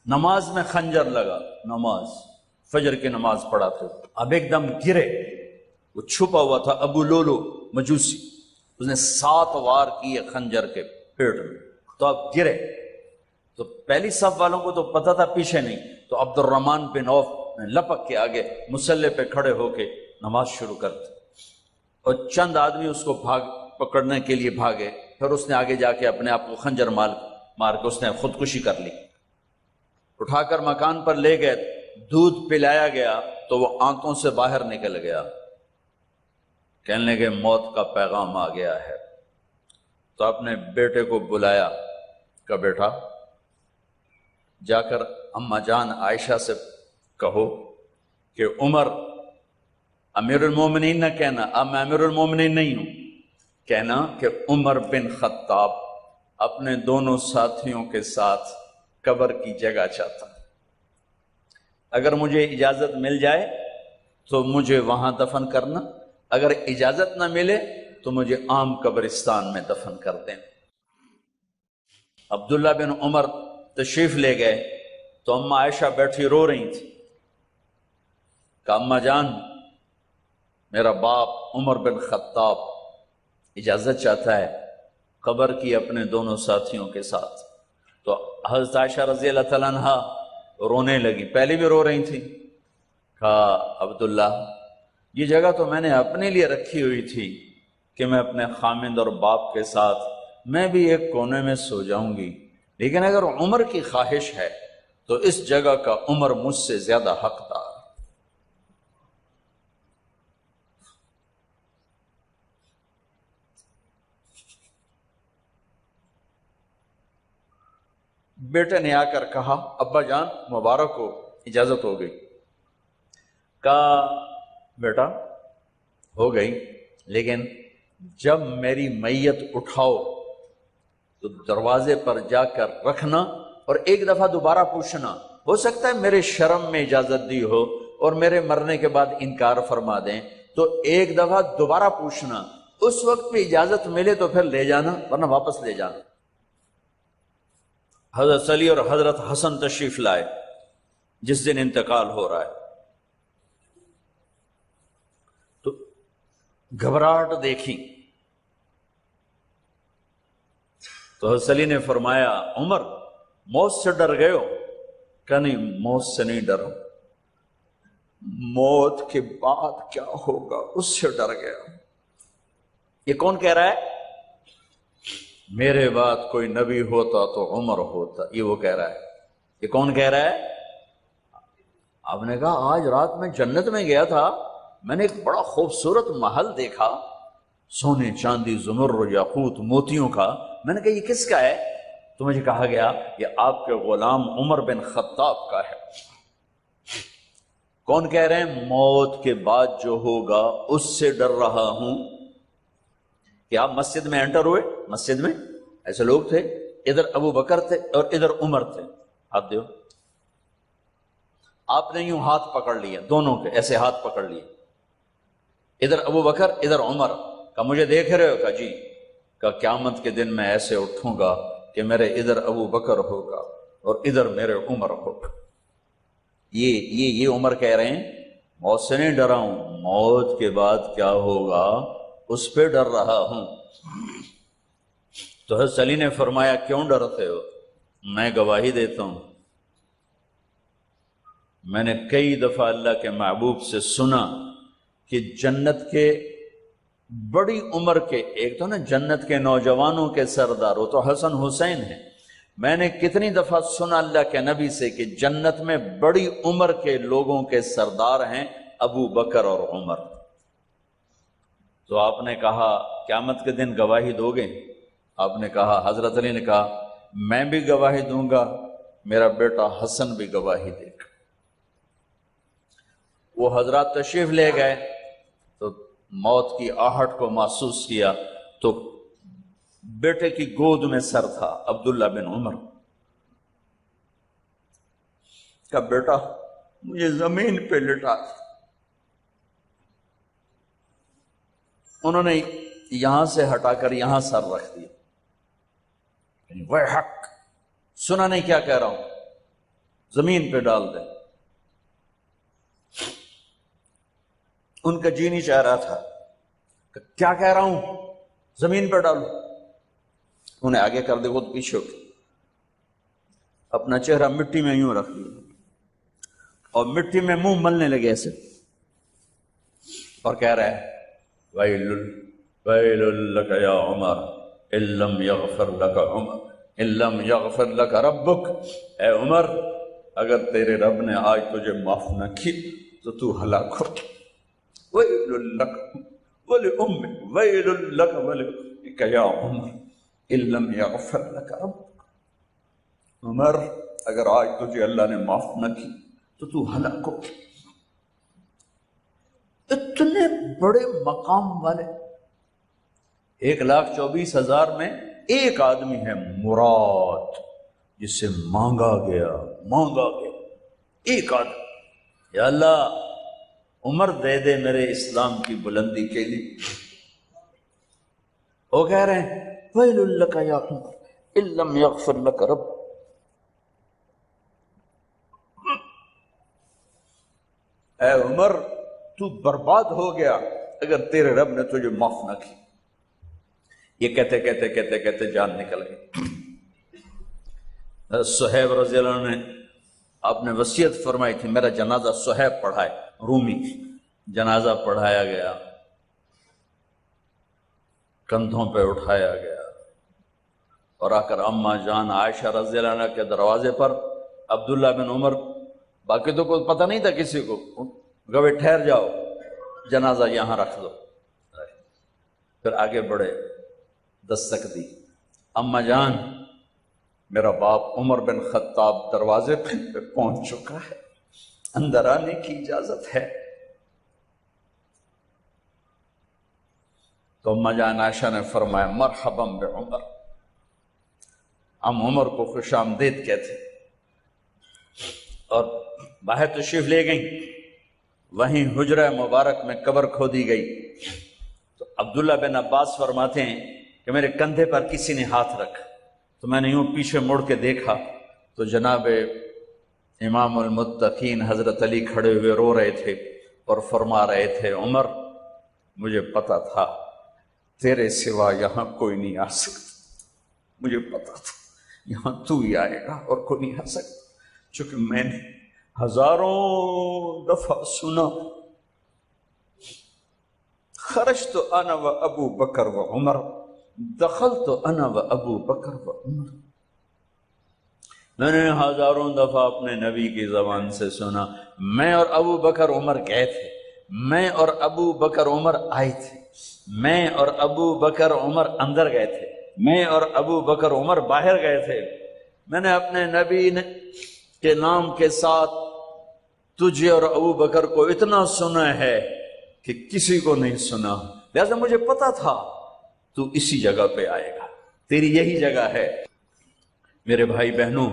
نماز میں خنجر لگا، نماز فجر کی نماز پڑھاتے، اب ایک دم گرے، وہ چھپا ہوا تھا ابو لولو مجوسی، اس نے 7 وار کیے خنجر کے پیٹ میں، تو اب گرے، تو پہلی صف والوں کو تو پتہ تھا پیچھے نہیں، تو عبد الرحمن بن عوف نے لپک کے آگے مصلی پہ کھڑے ہو کے نماز شروع کر دی، اور چند آدمی اس کو پکڑنے کے لیے بھاگے، پھر اس نے آگے جا کے اپنے آپ کو خنجر مار کے اس نے خودکشی کر لی، اٹھا کر مکان پر لے گئے، دودھ پلایا گیا تو وہ آنتوں سے باہر نکل گیا، کہنے لگے موت کا پیغام آ گیا ہے، تو اپنے بیٹے کو بلایا کہ بیٹا جا کر اماں جان عائشہ سے کہو کہ عمر امیر المومنین نہ کہنا، اب میں امیر المومنین نہیں ہوں، کہنا کہ عمر بن خطاب اپنے دونوں ساتھیوں کے ساتھ قبر کی جگہ چاہتا، اگر مجھے اجازت مل جائے تو مجھے وہاں دفن کرنا، اگر اجازت نہ ملے تو مجھے عام قبرستان میں دفن کر دیں۔ عبداللہ بن عمر تشریف لے گئے تو اماں عائشہ بیٹھی رو رہی تھی، کہ اماں جان میرا باپ عمر بن خطاب اجازت چاہتا ہے قبر کی اپنے دونوں ساتھیوں کے ساتھ، تو حضرت عائشہ رضی اللہ تعالیٰ عنہ رونے لگی، پہلے بھی رو رہی تھی، کہا عبداللہ یہ جگہ تو میں نے اپنے لیے رکھی ہوئی تھی کہ میں اپنے خامند اور باپ کے ساتھ میں بھی ایک کونے میں سو جاؤں گی، لیکن اگر عمر کی خواہش ہے تو اس جگہ کا عمر مجھ سے زیادہ حقدار۔ بیٹے نے آ کر کہا ابا جان مبارک ہو، اجازت ہو گئی، کہا بیٹا ہو گئی، لیکن جب میری میت اٹھاؤ تو دروازے پر جا کر رکھنا اور ایک دفعہ دوبارہ پوچھنا، ہو سکتا ہے میرے شرم میں اجازت دی ہو اور میرے مرنے کے بعد انکار فرما دیں، تو ایک دفعہ دوبارہ پوچھنا، اس وقت پہ اجازت ملے تو پھر لے جانا ورنہ واپس لے جانا۔ حضرت علی اور حضرت حسن تشریف لائے جس دن انتقال ہو رہا ہے، تو گھبراہٹ دیکھی تو حضرت علی نے فرمایا عمر موت سے ڈر گئے ہو؟ کہ نہیں موت سے نہیں ڈرا، موت کے بعد کیا ہوگا اس سے ڈر گیا۔ یہ کون کہہ رہا ہے؟ میرے بعد کوئی نبی ہوتا تو عمر ہوتا، یہ وہ کہہ رہا ہے۔ یہ کون کہہ رہا ہے؟ آپ نے کہا آج رات میں جنت میں گیا تھا، میں نے ایک بڑا خوبصورت محل دیکھا، سونے چاندی زمرد یاقوت موتیوں کا، میں نے کہا یہ کس کا ہے؟ تو مجھے کہا گیا یہ آپ کے غلام عمر بن خطاب کا ہے۔ کون کہہ رہے ہیں؟ موت کے بعد جو ہوگا اس سے ڈر رہا ہوں۔ کہ آپ مسجد میں انٹر ہوئے، مسجد میں ایسے لوگ تھے، ادھر ابو بکر تھے اور ادھر عمر تھے، ہاتھ دیو، آپ نے یوں ہاتھ پکڑ لیا، دونوں کے ایسے ہاتھ پکڑ لیے، ادھر ابو بکر ادھر عمر، کہ مجھے دیکھ رہے ہو؟ کہ جی۔ کہ قیامت کے دن میں ایسے اٹھوں گا کہ میرے ادھر ابو بکر ہوگا اور ادھر میرے عمر ہوگا۔ یہ عمر کہہ رہے ہیں موت سے نہیں ڈرا ہوں، موت کے بعد کیا ہوگا اس پہ ڈر رہا ہوں۔ تو حضرت علی نے فرمایا کیوں ڈرتے ہو؟ میں گواہی دیتا ہوں، میں نے کئی دفعہ اللہ کے محبوب سے سنا کہ جنت کے بڑی عمر کے، ایک تو نا جنت کے نوجوانوں کے سردار، وہ تو حسن حسین ہیں، میں نے کتنی دفعہ سنا اللہ کے نبی سے کہ جنت میں بڑی عمر کے لوگوں کے سردار ہیں ابو بکر اور عمر۔ تو آپ نے کہا قیامت کے دن گواہی دو گے؟ آپ نے کہا، حضرت علی نے کہا میں بھی گواہی دوں گا، میرا بیٹا حسن بھی گواہی دے گا۔ وہ حضرات تشریف لے گئے تو موت کی آہٹ کو محسوس کیا تو بیٹے کی گود میں سر تھا عبداللہ بن عمر کا، بیٹا مجھے زمین پہ لٹا۔ انہوں نے یہاں سے ہٹا کر یہاں سر رکھ دیا، وہ حق سنا نہیں کیا کہہ رہا ہوں، زمین پہ ڈال دیں۔ ان کا جی نہیں چاہ رہا تھا کہ کیا کہہ رہا ہوں، زمین پہ ڈالو۔ انہیں آگے کر دے، وہ تو پیچھے ہو کے اپنا چہرہ مٹی میں یوں رکھ لیا اور مٹی میں منہ ملنے لگے ایسے، اور کہہ رہا ہے ویل لک یا عمر ان لم یغفر لک عمر ان لم یغفر لک ربک، اے عمر اگر تیرے رب نے آج تجھے معاف نہ کی تو ہلاک ہو۔ ویل لک ولأمک ویل لک ولأمک یا عمر ان لم یغفر لک ربک، عمر اگر آج تجھے اللہ نے معاف نہ کی تو ہلاک ہو۔ اتنے بڑے مقام والے 1,24,000 میں ایک آدمی ہے مراد، جس سے مانگا گیا ایک آدمی، یا اللہ عمر دے دے میرے اسلام کی بلندی کے لیے۔ وہ کہہ رہے ہیں ویل لک یا عمر ان لم یغفر لک رب، اے عمر تو برباد ہو گیا اگر تیرے رب نے تجھے معاف نہ کی۔ یہ کہتے جان نکل گئی۔ صہیب رضی اللہ عنہ نے آپ نے وصیت فرمائی تھی میرا جنازہ صہیب پڑھائے، رومی جنازہ پڑھایا گیا، کندھوں پہ اٹھایا گیا، اور آ کر اماں جان عائشہ رضی اللہ عنہ کے دروازے پر عبداللہ بن عمر، باقی تو کوئی پتہ نہیں تھا کسی کو، گوے ٹھہر جاؤ جنازہ یہاں رکھ دو۔ پھر آگے بڑھے، دستک دی، اماں جان میرا باپ عمر بن خطاب دروازے پہ پہنچ چکا ہے، اندر آنے کی اجازت ہے۔ تو اماں جان عائشہ نے فرمایا مرحبا بعمر، ہم عمر کو خوش آمدید کہتے، اور باہر تشریف لے گئیں۔ وہیں حجرہ مبارک میں قبر کھودی گئی تو عبداللہ بن عباس فرماتے ہیں کہ میرے کندھے پر کسی نے ہاتھ رکھا تو میں نے یوں پیچھے مڑ کے دیکھا تو جناب امام المتقین حضرت علی کھڑے ہوئے رو رہے تھے اور فرما رہے تھے عمر مجھے پتا تھا تیرے سوا یہاں کوئی نہیں آ سکتا، مجھے پتا تھا یہاں تو ہی آئے گا اور کوئی نہیں آ سکتا، چونکہ میں نے ہزاروں دفعہ سنا خرجت انا و ابو بکر و عمر دخلت انا و ابو بکر و عمر، میں نے ہزاروں دفعہ اپنے نبی کی زبان سے سنا میں اور ابو بکر عمر گئے تھے، میں اور ابو بکر عمر آئے تھے، میں اور ابو بکر عمر اندر گئے تھے، میں اور ابو بکر عمر باہر گئے تھے، میں نے اپنے نبی کے نام کے ساتھ تجھے اور ابو بکر کو اتنا سنا ہے کہ کسی کو نہیں سنا، لہذا مجھے پتا تھا تو اسی جگہ پہ آئے گا، تیری یہی جگہ ہے۔ میرے بھائی بہنوں،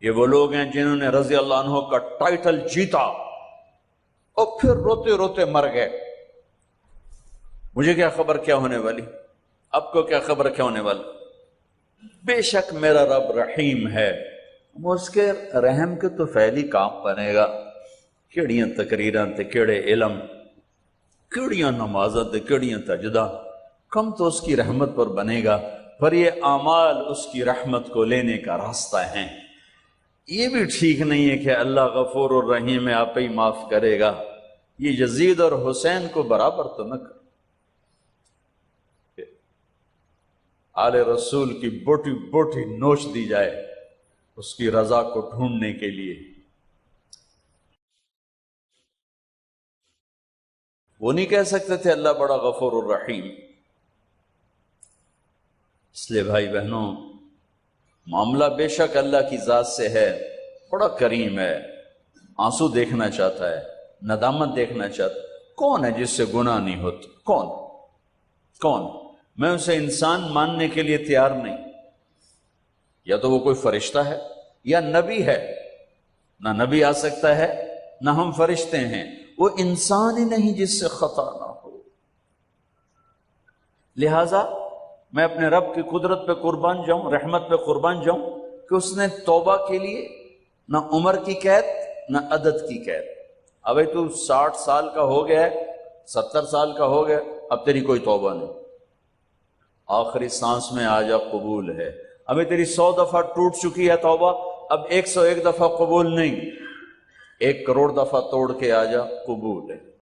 یہ وہ لوگ ہیں جنہوں نے رضی اللہ عنہ کا ٹائٹل جیتا اور پھر روتے روتے مر گئے۔ مجھے کیا خبر کیا ہونے والی، آپ کو کیا خبر کیا ہونے والی؟ بے شک میرا رب رحیم ہے، وہ اس کے رحم کے تو فعلی کام بنے گا، کیڑیاں تقریراں تے کیڑے علم، کیڑیاں نمازاں تے کیڑیاں تجدہ، کم تو اس کی رحمت پر بنے گا، پر یہ اعمال اس کی رحمت کو لینے کا راستہ ہیں۔ یہ بھی ٹھیک نہیں ہے کہ اللہ غفور الرحیم ہے آپ ہی معاف کرے گا، یہ یزید اور حسین کو برابر تو نہ کر، آل رسول کی بوٹی بوٹی نوچ دی جائے اس کی رضا کو ڈھونڈنے کے لیے۔ وہ نہیں کہہ سکتے تھے اللہ بڑا غفور الرحیم۔ اس لیے بھائی بہنوں، معاملہ بے شک اللہ کی ذات سے ہے، بڑا کریم ہے، آنسو دیکھنا چاہتا ہے، ندامت دیکھنا چاہتا ہے۔ کون ہے جس سے گناہ نہیں ہوتا؟ کون؟ میں اسے انسان ماننے کے لیے تیار نہیں، یا تو وہ کوئی فرشتہ ہے یا نبی ہے، نہ نبی آ سکتا ہے نہ ہم فرشتے ہیں، وہ انسان ہی نہیں جس سے خطا نہ ہو۔ لہذا میں اپنے رب کی قدرت پہ قربان جاؤں، رحمت پہ قربان جاؤں کہ اس نے توبہ کے لیے نہ عمر کی قید نہ عدد کی قید. ابھی تو 60 سال کا ہو گیا ہے، 70 سال کا ہو گیا، اب تیری کوئی توبہ نہیں، آخری سانس میں آ جا قبول ہے. ابھی تیری 100 دفعہ ٹوٹ چکی ہے توبہ، اب 101 دفعہ قبول نہیں، 1 کروڑ دفعہ توڑ کے آ جا قبول ہے.